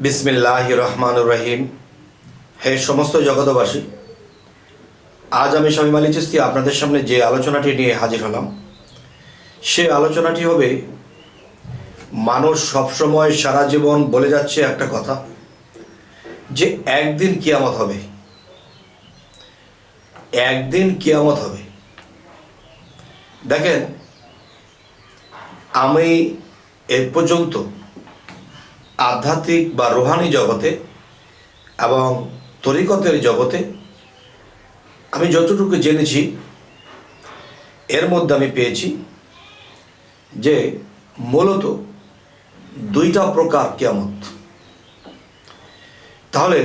বিসমিল্লাহির রহমানির রহিম। হে সমস্ত জগতবাসী, আজ আমি শামীম আলী চিশতি আপনাদের সামনে যে আলোচনাটি নিয়ে হাজির হলাম, সে আলোচনাটি হবে, মানুষ সবসময় সারা জীবন বলে যাচ্ছে একটা কথা যে একদিন কিয়ামত হবে, একদিন কিয়ামত হবে। দেখেন, আমি এ পর্যন্ত আধ্যাত্মিক বা রুহানি জগতে এবং তরিকতের জগতে আমি যতটুকু জেনেছি, এর মধ্যে আমি পেয়েছি যে মূলত দুইটা প্রকার কিয়ামত। তাহলে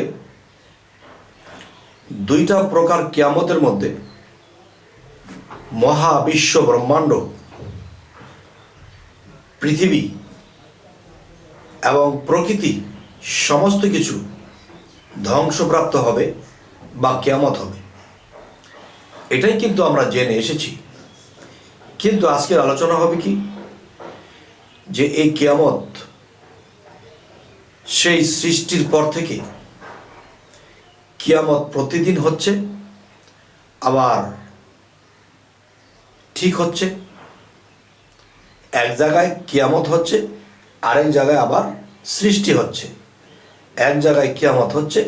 দুইটা প্রকার কিয়ামতের মধ্যে মহাবিশ্ব ব্রহ্মাণ্ড, পৃথিবী এবং প্রকৃতি সমস্ত কিছু ধ্বংসপ্রাপ্ত হবে বা কিয়ামত হবে, এটাই কিন্তু আমরা জেনে এসেছি। কিন্তু আজকের আলোচনা হবে কি, যে এই কিয়ামত সেই সৃষ্টির পর থেকে কিয়ামত প্রতিদিন হচ্ছে, আবার ঠিক হচ্ছে। এক জায়গায় কিয়ামত হচ্ছে, আরেক জায়গায় আবার সৃষ্টি হচ্ছে। এক জায়গায় কিয়ামত হচ্ছে,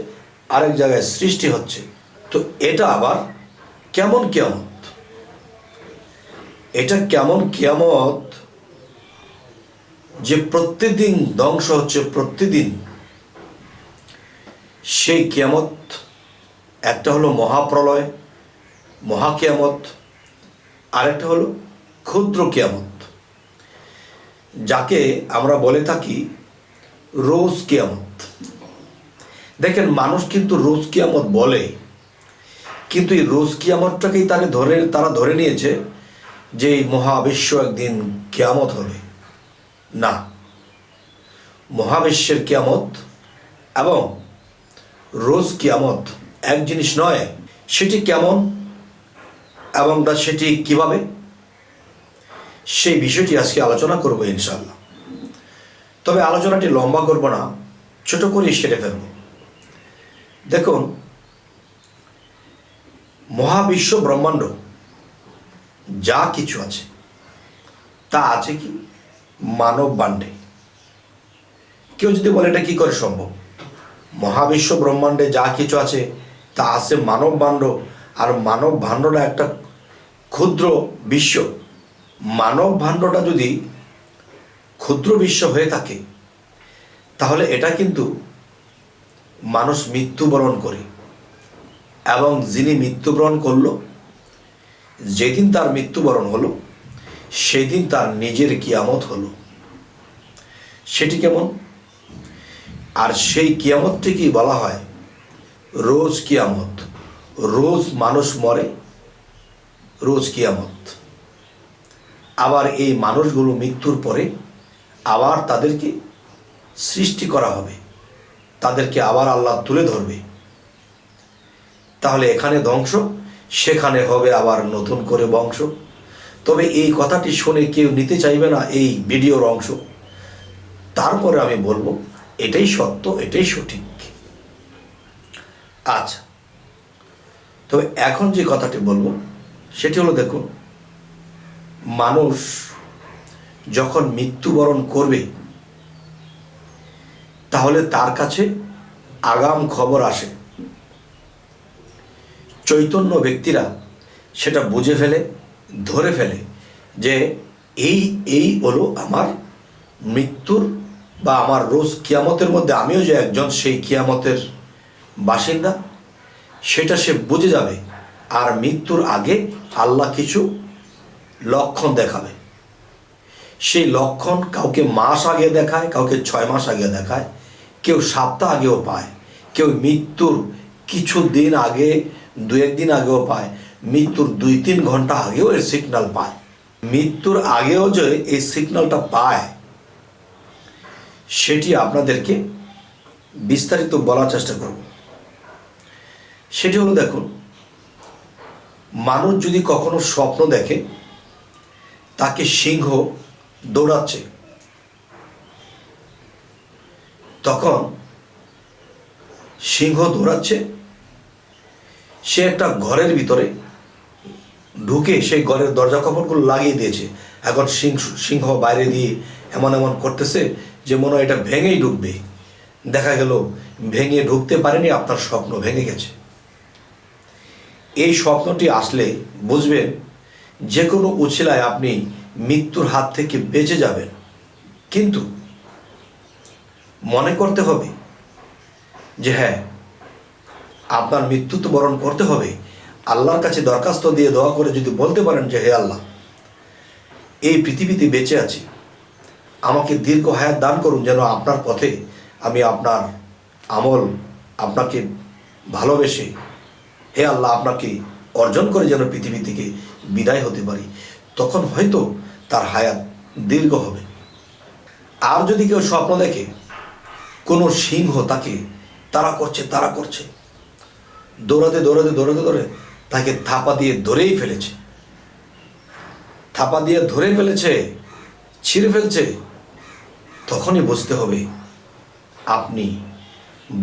আরেক জায়গায় সৃষ্টি হচ্ছে। তো এটা আবার কেমন কিয়ামত? এটা কেমন কিয়ামত যে প্রতিদিন ধ্বংস হচ্ছে, প্রতিদিন? সেই কিয়ামত একটা হলো মহাপ্রলয়, মহাকিয়ামত, আরেকটা হলো ক্ষুদ্র কিয়ামত, যাকে আমরা বলে থাকি রোজ কিয়ামত। দেখেন, মানুষ কিন্তু রোজ কিয়ামত বলে, কিন্তু এই রোজ কিয়ামতটাকেই তারা ধরে নিয়েছে যে এই মহাবিশ্ব একদিন কিয়ামত হবে। না, মহাবিশ্বের কিয়ামত এবং রোজ কিয়ামত এক জিনিস নয়। সেটি কেমন এবং সেটি কিভাবে, সেই বিষয়টি আজকে আলোচনা করব ইনশাআল্লাহ। তবে আলোচনাটি লম্বা করব না, ছোট করে সেরে ফেলব। দেখুন, মহাবিশ্ব ব্রহ্মাণ্ড যা কিছু আছে, তা আছে কি মানব বাণ্ডে। কেউ যদি বলে এটা কি করে সম্ভব? মহাবিশ্ব ব্রহ্মাণ্ডে যা কিছু আছে তা আছে মানব ভাণ্ড, আর মানব ভাণ্ডটা একটা ক্ষুদ্র বিশ্ব। মানব ভাণ্ডটা যদি ক্ষুদ্র বিশ্ব হয়ে থাকে, তাহলে এটা কিন্তু মানুষ মৃত্যুবরণ করে, এবং যিনি মৃত্যুবরণ করলো, যেদিন তার মৃত্যুবরণ হলো, সেদিন তার নিজের কিয়ামত হলো। সেটি কেমন? আর সেই কিয়ামতটিকেই বলা হয় রোজ কিয়ামত। রোজ মানুষ মরে, রোজ কিয়ামত। আবার এই মানুষগুলো মৃত্যুর পরে আবার তাদেরকে সৃষ্টি করা হবে, তাদেরকে আবার আল্লাহ তুলে ধরবে। তাহলে এখানে ধ্বংস, সেখানে হবে আবার নতুন করে বংশ। তবে এই কথাটি শুনে কেউ নিতে চাইবে না এই ভিডিওর অংশ। তারপরে আমি বলবো এটাই সত্য, এটাই সঠিক। আচ্ছা, তবে এখন যে কথাটি বলবো সেটি হলো, দেখুন, মানুষ যখন মৃত্যুবরণ করবে, তাহলে তার কাছে আগাম খবর আসে। চৈতন্য ব্যক্তিরা সেটা বুঝে ফেলে, ধরে ফেলে যে এই হলো আমার মৃত্যুর বা আমার রোজ কিয়ামতের মধ্যে আমিও যে একজন সেই কিয়ামতের বাসিন্দা, সেটা সে বুঝে যাবে। আর মৃত্যুর আগে আল্লাহ কিছু লক্ষণ দেখাবে। সেই লক্ষণ কাউকে মাস আগে দেখায়, কাউকে 6 মাস আগে দেখায়, কেউ সপ্তাহ আগেও পায়, কেউ মৃত্যুর কিছু দিন আগে, 2-1 দিন আগেও পায়, মৃত্যুর 2-3 ঘন্টা আগেও এর সিগন্যাল পায়। মৃত্যুর আগেও যে এই সিগন্যালটা পায়, সেটি আপনাদেরকে বিস্তারিত বলার চেষ্টা করব। সেটি হলো, দেখুন, মানুষ যদি কখনো স্বপ্ন দেখে তাকে সিংহ দৌড়াচ্ছে, তখন সিংহ দৌড়াচ্ছে, সে একটা ঘরের ভিতরে ঢুকে সেই ঘরের দরজা কপাটগুলো লাগিয়ে দিয়েছে। এখন সিংহ বাইরে দিয়ে এমন এমন করতেছে যে মনে হয় এটা ভেঙেই ঢুকবে। দেখা গেল ভেঙে ঢুকতে পারেনি, আপনার স্বপ্ন ভেঙে গেছে। এই স্বপ্নটি আসলে বুঝবেন যে কোনো উছিলায় আপনি মৃত্যুর হাত থেকে বেঁচে যাবেন। কিন্তু মনে করতে হবে যে হ্যাঁ, আপনার মৃত্যু তো বরণ করতে হবে। আল্লাহর কাছে দরখাস্ত দিয়ে দোয়া করে যদি বলতে পারেন যে হে আল্লাহ, এই পৃথিবীতে বেঁচে আছি, আমাকে দীর্ঘ হায়াত দান করুন, যেন আপনার পথে আমি আপনার আমল, আপনাকে ভালোবেসে হে আল্লাহ আপনাকে অর্জন করে যেন পৃথিবী থেকে বিদায় হতে পারি, তখন হয়তো তার হায়াত দীর্ঘ হবে। আর যদি কেউ স্বপ্ন দেখে কোনো সিংহ তাকে তাড়া করছে, দৌড়াতে তাকে থাপা দিয়ে ধরে ফেলেছে, ছিঁড়ে ফেলছে, তখনই বুঝতে হবে আপনি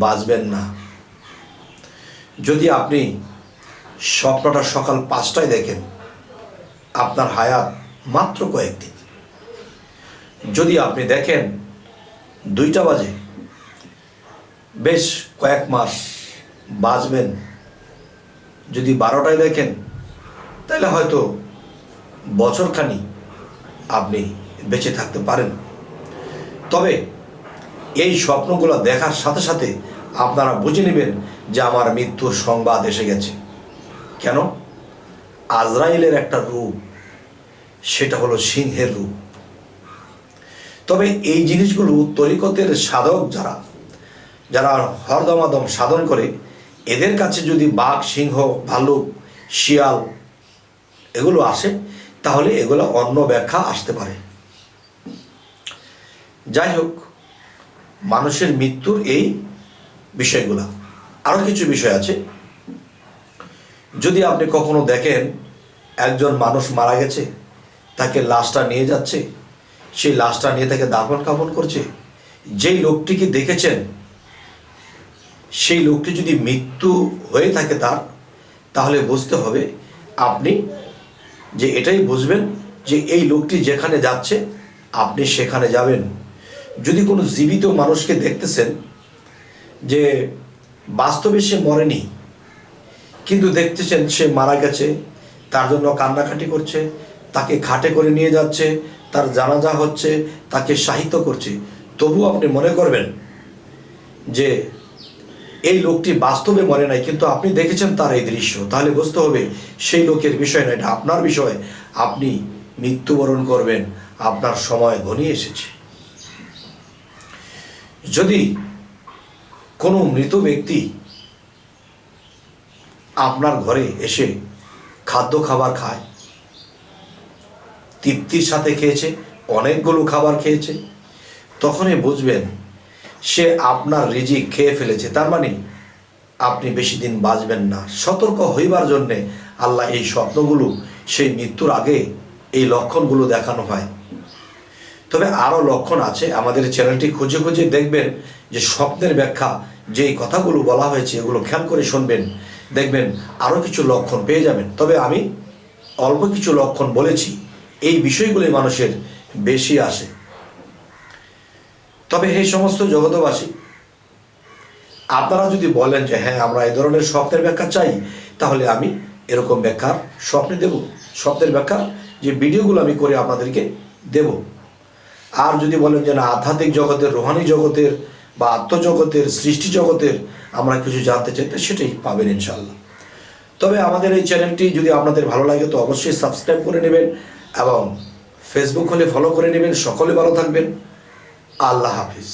বাঁচবেন না। যদি আপনি স্বপ্নটা সকাল 5টায় দেখেন, আপনার হায়াত মাত্র কয়েকদিন। যদি আপনি দেখেন 2টা বাজে, বেশ কয়েক মাস বাঁচবেন। যদি 12টায় দেখেন, তাহলে হয়তো বছরখানি আপনি বেঁচে থাকতে পারেন। তবে এই স্বপ্নগুলো দেখার সাথে সাথে আপনারা বুঝে নেবেন যে আমার মৃত্যুর সংবাদ এসে গেছে। কেন? আজরাইলের একটা রূপ, সেটা হলো সিংহের রূপ। তবে এই জিনিসগুলো তরিকতের সাধক যারা হরদমাদম সাধন করে, এদের কাছে যদি বাঘ, সিংহ, ভালুক, শিয়াল এগুলো আসে, তাহলে এগুলো অন্য ব্যাখ্যা আসতে পারে। যাই হোক, মানুষের মৃত্যুর এই বিষয়গুলা। আরও কিছু বিষয় আছে। যদি আপনি কখনো দেখেন একজন মানুষ মারা গেছে, তাকে লাশটা নিয়ে যাচ্ছে, সেই লাশটা নিয়ে তাকে দাফন কাফন করছে, যেই লোকটিকে দেখেছেন সেই লোকটি যদি মৃত্যু হয়ে থাকে তাহলে বুঝতে হবে আপনি যে এটাই বুঝবেন যে এই লোকটি যেখানে যাচ্ছে আপনি সেখানে যাবেন। যদি কোনো জীবিত মানুষকে দেখতেছেন যে বাস্তবে সে মরেনি, কিন্তু দেখতেছেন সে মারা গেছে, তার জন্য কান্নাকাটি করছে, তাকে খাটে করে নিয়ে যাচ্ছে, তার জানাজা হচ্ছে, তাকে শাহিত করছে, তবু আপনি মনে করবেন যে এই লোকটি বাস্তবে মরে নাই, কিন্তু আপনি দেখেছেন তার এই দৃশ্য, তাহলে বুঝতে হবে সেই লোকের বিষয় না, এটা আপনার বিষয়। আপনি মৃত্যুবরণ করবেন, আপনার সময় ঘনিয়ে এসেছে। যদি কোনো মৃত ব্যক্তি আপনার ঘরে এসে খাবার খায়, তৃপ্তির সাথে খেয়েছে, অনেকগুলো খাবার খেয়েছে, তখনই বুঝবেন সে আপনার রিজিক খেয়ে ফেলেছে। তার মানে আপনি বেশি দিন বাঁচবেন না। সতর্ক হইবার জন্যে আল্লাহ এই স্বপ্নগুলো, সেই মৃত্যুর আগে এই লক্ষণগুলো দেখানো হয়। তবে আরও লক্ষণ আছে। আমাদের চ্যানেলটি খুঁজে খুঁজে দেখবেন যে স্বপ্নের ব্যাখ্যা, যেই কথাগুলো বলা হয়েছে এগুলো খেয়াল করে শুনবেন, দেখবেন আরও কিছু লক্ষণ পেয়ে যাবেন। তবে আমি অল্প কিছু লক্ষণ বলেছি, এই বিষয়গুলি মানুষের বেশি আসে। তবে এই সমস্ত জগতবাসী, আপনারা যদি বলেন যে হ্যাঁ আমরা এই ধরনের স্বপ্নের ব্যাখ্যা চাই, তাহলে আমি এরকম ব্যাখ্যার স্বপ্নের ব্যাখ্যা যে ভিডিওগুলো আমি করে আপনাদেরকে দেব। আর যদি বলেন যে না, আধ্যাত্মিক জগতের, রোহানি জগতের বা আত্মজগতের, সৃষ্টি জগতের আমরা কিছু জানতে চাই, সেটাই পাবেন ইনশাল্লাহ। তবে আমাদের এই চ্যানেলটি যদি আপনাদের ভালো লাগে তো অবশ্যই সাবস্ক্রাইব করে নেবেন এবং ফেসবুক হলে ফলো করে নেবেন। সকলে ভালো থাকবেন। আল্লাহ হাফিজ।